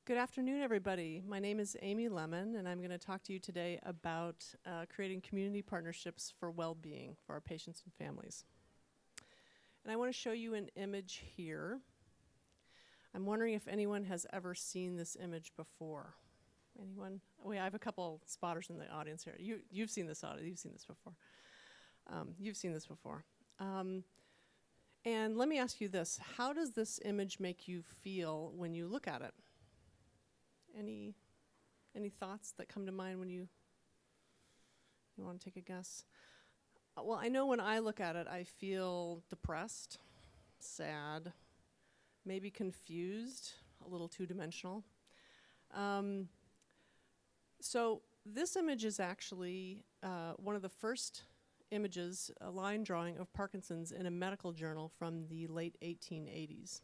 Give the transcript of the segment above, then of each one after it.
Good afternoon, everybody. My name is Amy Lemen, and I'm going to talk to you today about creating community partnerships for well-being for our patients and families. And I want to show you an image here. I'm wondering if anyone has ever seen this image before. Anyone? Oh, yeah, I have a couple spotters in the audience here. You've seen this audio. You've seen this before. You've seen this before. And let me ask you this. How does this image make you feel when you look at it? Any thoughts that come to mind when you want to take a guess? Well, I know when I look at it, I feel depressed, sad, maybe confused, a little two-dimensional. So this image is actually one of the first images, a line drawing of Parkinson's in a medical journal from the late 1880s.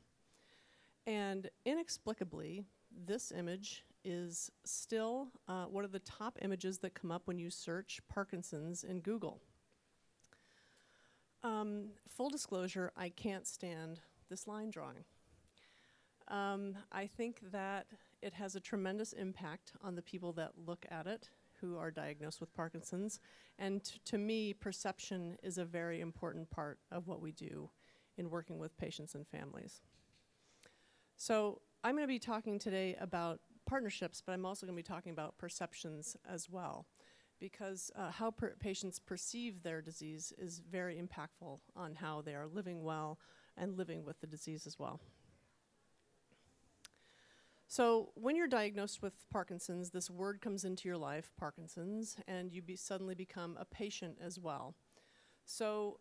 And inexplicably, this image is still one of the top images that come up when you search Parkinson's in Google. Full disclosure, I can't stand this line drawing. I think that it has a tremendous impact on the people that look at it who are diagnosed with Parkinson's. And to me, perception is a very important part of what we do in working with patients and families. So I'm going to be talking today about partnerships, but I'm also going to be talking about perceptions as well, because how patients perceive their disease is very impactful on how they are living well and living with the disease as well. So when you're diagnosed with Parkinson's, this word comes into your life, Parkinson's, and you suddenly become a patient as well. So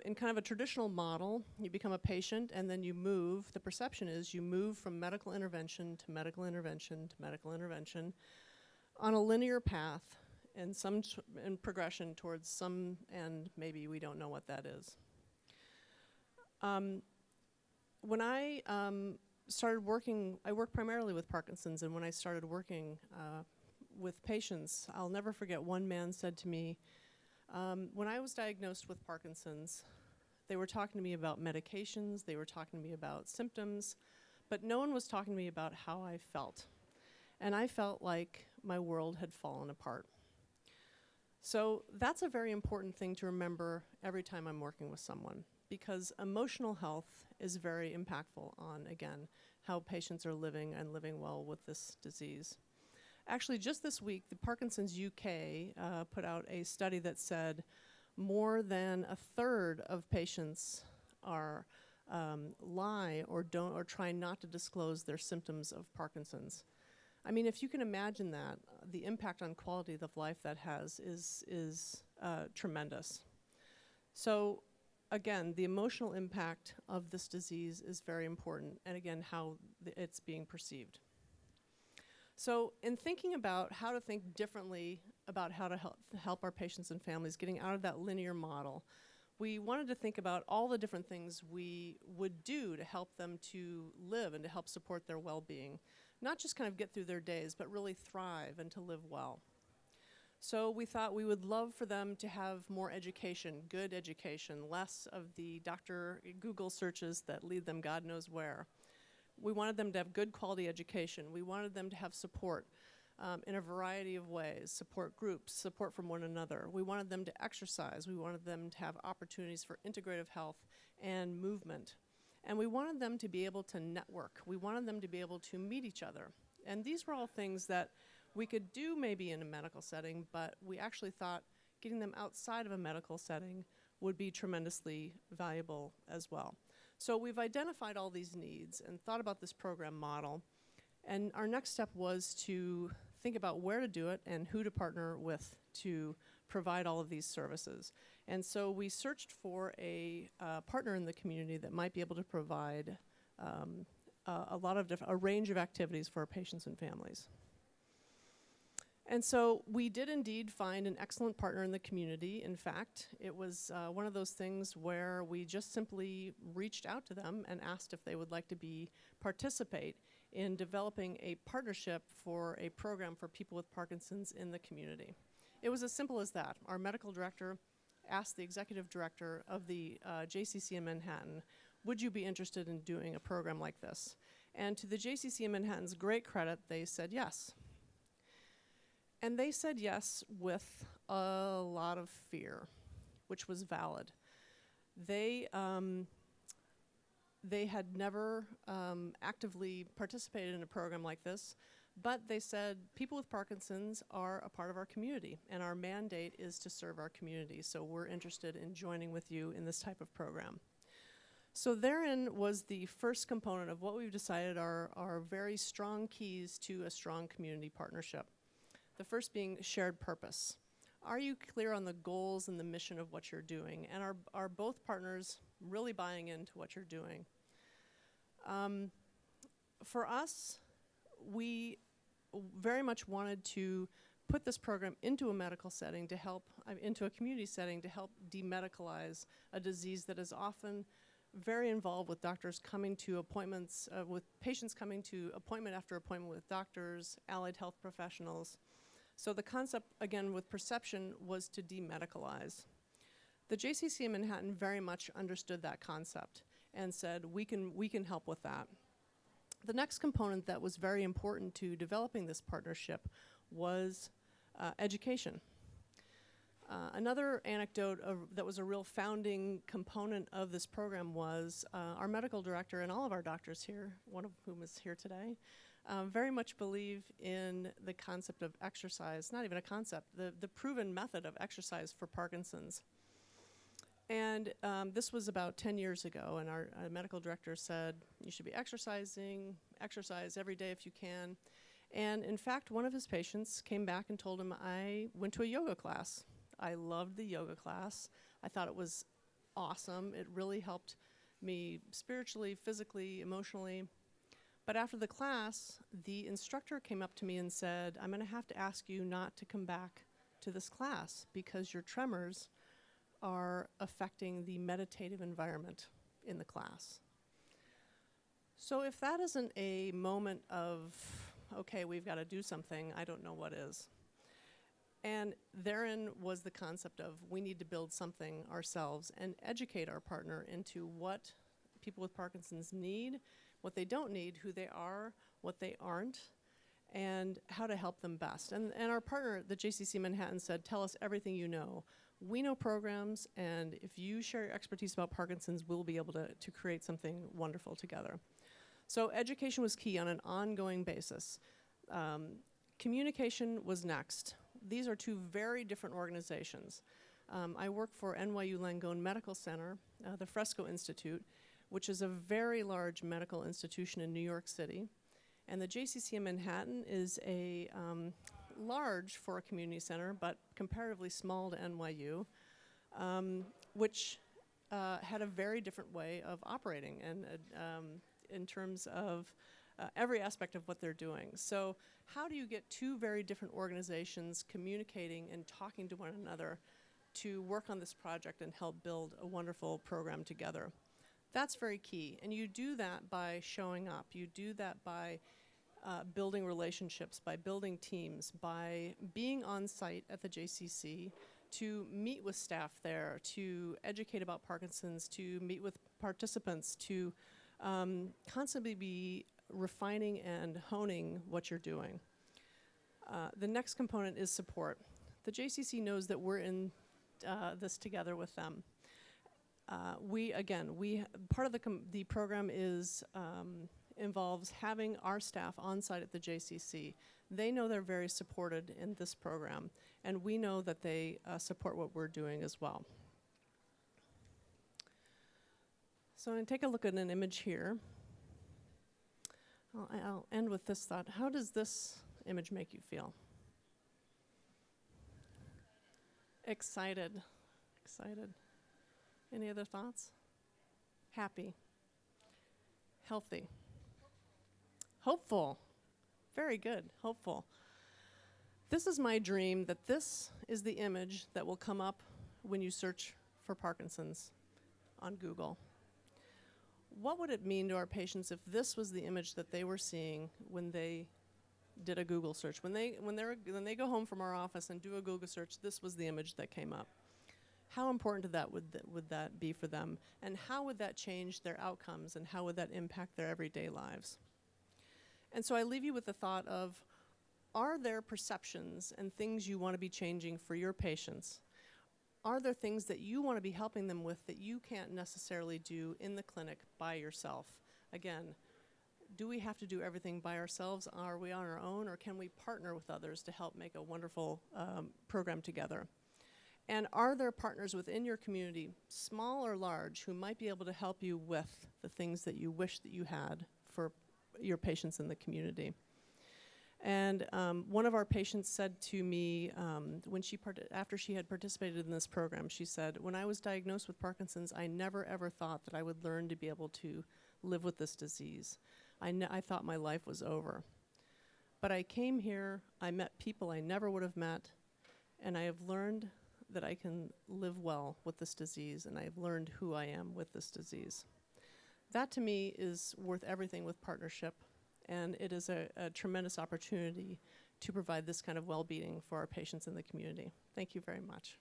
in kind of a traditional model, you become a patient and then you move. The perception is you move from medical intervention to medical intervention to medical intervention on a linear path and in progression towards some end, maybe we don't know what that is. When I started working, I work primarily with Parkinson's, and when I started working with patients, I'll never forget one man said to me, when I was diagnosed with Parkinson's, they were talking to me about medications, they were talking to me about symptoms, but no one was talking to me about how I felt. And I felt like my world had fallen apart. So that's a very important thing to remember every time I'm working with someone, because emotional health is very impactful on, again, how patients are living and living well with this disease. Actually, just this week, the Parkinson's UK put out a study that said more than a third of patients are lie or don't or try not to disclose their symptoms of Parkinson's. I mean, if you can imagine that, the impact on quality of life that has is tremendous. So again, the emotional impact of this disease is very important, and again, how it's being perceived. So in thinking about how to think differently about how to help our patients and families getting out of that linear model, we wanted to think about all the different things we would do to help them to live and to help support their well-being. Not just kind of get through their days, but really thrive and to live well. So we thought we would love for them to have more education, good education, less of the Dr. Google searches that lead them God knows where. We wanted them to have good quality education. We wanted them to have support in a variety of ways, support groups, support from one another. We wanted them to exercise. We wanted them to have opportunities for integrative health and movement. And we wanted them to be able to network. We wanted them to be able to meet each other. And these were all things that we could do maybe in a medical setting, but we actually thought getting them outside of a medical setting would be tremendously valuable as well. So we've identified all these needs and thought about this program model. And our next step was to think about where to do it and who to partner with to provide all of these services. And so we searched for a partner in the community that might be able to provide a range of activities for our patients and families. And so we did indeed find an excellent partner in the community. In fact, it was one of those things where we just simply reached out to them and asked if they would like to participate in developing a partnership for a program for people with Parkinson's in the community. It was as simple as that. Our medical director asked the executive director of the JCC in Manhattan, would you be interested in doing a program like this? And to the JCC Manhattan's great credit, they said yes. And they said yes with a lot of fear, which was valid. They had never actively participated in a program like this, but they said people with Parkinson's are a part of our community, and our mandate is to serve our community, so we're interested in joining with you in this type of program. So therein was the first component of what we've decided are very strong keys to a strong community partnership. The first being shared purpose. Are you clear on the goals and the mission of what you're doing? And are both partners really buying into what you're doing? For us, we very much wanted to put this program into a medical setting to help, into a community setting to help demedicalize a disease that is often very involved with doctors coming to appointments, with patients coming to appointment after appointment with doctors, allied health professionals. So the concept, again, with perception was to demedicalize. The JCC in Manhattan very much understood that concept and said, we can help with that. The next component that was very important to developing this partnership was education. Another anecdote that was a real founding component of this program was our medical director and all of our doctors here, one of whom is here today, very much believe in the concept of exercise, not even a concept, the proven method of exercise for Parkinson's. And this was about 10 years ago, and our medical director said, you should be exercising, exercise every day if you can. And in fact, one of his patients came back and told him, I went to a yoga class. I loved the yoga class. I thought it was awesome. It really helped me spiritually, physically, emotionally. But after the class, the instructor came up to me and said, I'm going to have to ask you not to come back to this class because your tremors are affecting the meditative environment in the class. So if that isn't a moment of, okay, we've got to do something, I don't know what is. And therein was the concept of we need to build something ourselves and educate our partner into what people with Parkinson's need, what they don't need, who they are, what they aren't, and how to help them best. And our partner, the JCC Manhattan, said, tell us everything you know. We know programs, and if you share your expertise about Parkinson's, we'll be able to create something wonderful together. So education was key on an ongoing basis. Communication was next. These are two very different organizations. I work for NYU Langone Medical Center, the Fresco Institute, which is a very large medical institution in New York City. And the JCC in Manhattan is a large for a community center, but comparatively small to NYU, which had a very different way of operating and in terms of every aspect of what they're doing. So how do you get two very different organizations communicating and talking to one another to work on this project and help build a wonderful program together? That's very key. And you do that by showing up. You do that by building relationships, by building teams, by being on site at the JCC to meet with staff there, to educate about Parkinson's, to meet with participants, to constantly be refining and honing what you're doing. The next component is support. The JCC knows that we're in this together with them. Part of the program is involves having our staff on site at the JCC. They know they're very supported in this program, and we know that they support what we're doing as well. So I'm going to take a look at an image here. I'll end with this thought. How does this image make you feel? Excited. Excited. Any other thoughts? Happy. Healthy. Hopeful. Very good. Hopeful. This is my dream that this is the image that will come up when you search for Parkinson's on Google. What would it mean to our patients if this was the image that they were seeing when they did a Google search? When they go home from our office and do a Google search, this was the image that came up. How important would that be for them? And how would that change their outcomes? And how would that impact their everyday lives? And so I leave you with the thought of, are there perceptions and things you want to be changing for your patients? Are there things that you want to be helping them with that you can't necessarily do in the clinic by yourself? Again, do we have to do everything by ourselves? Are we on our own, or can we partner with others to help make a wonderful program together? And are there partners within your community, small or large, who might be able to help you with the things that you wish that you had for your patients in the community? And one of our patients said to me, after she had participated in this program, she said, when I was diagnosed with Parkinson's, I never ever thought that I would learn to be able to live with this disease. I thought my life was over. But I came here, I met people I never would have met, and I have learned that I can live well with this disease, and I've learned who I am with this disease. That to me is worth everything with partnership, and it is a tremendous opportunity to provide this kind of well-being for our patients in the community. Thank you very much.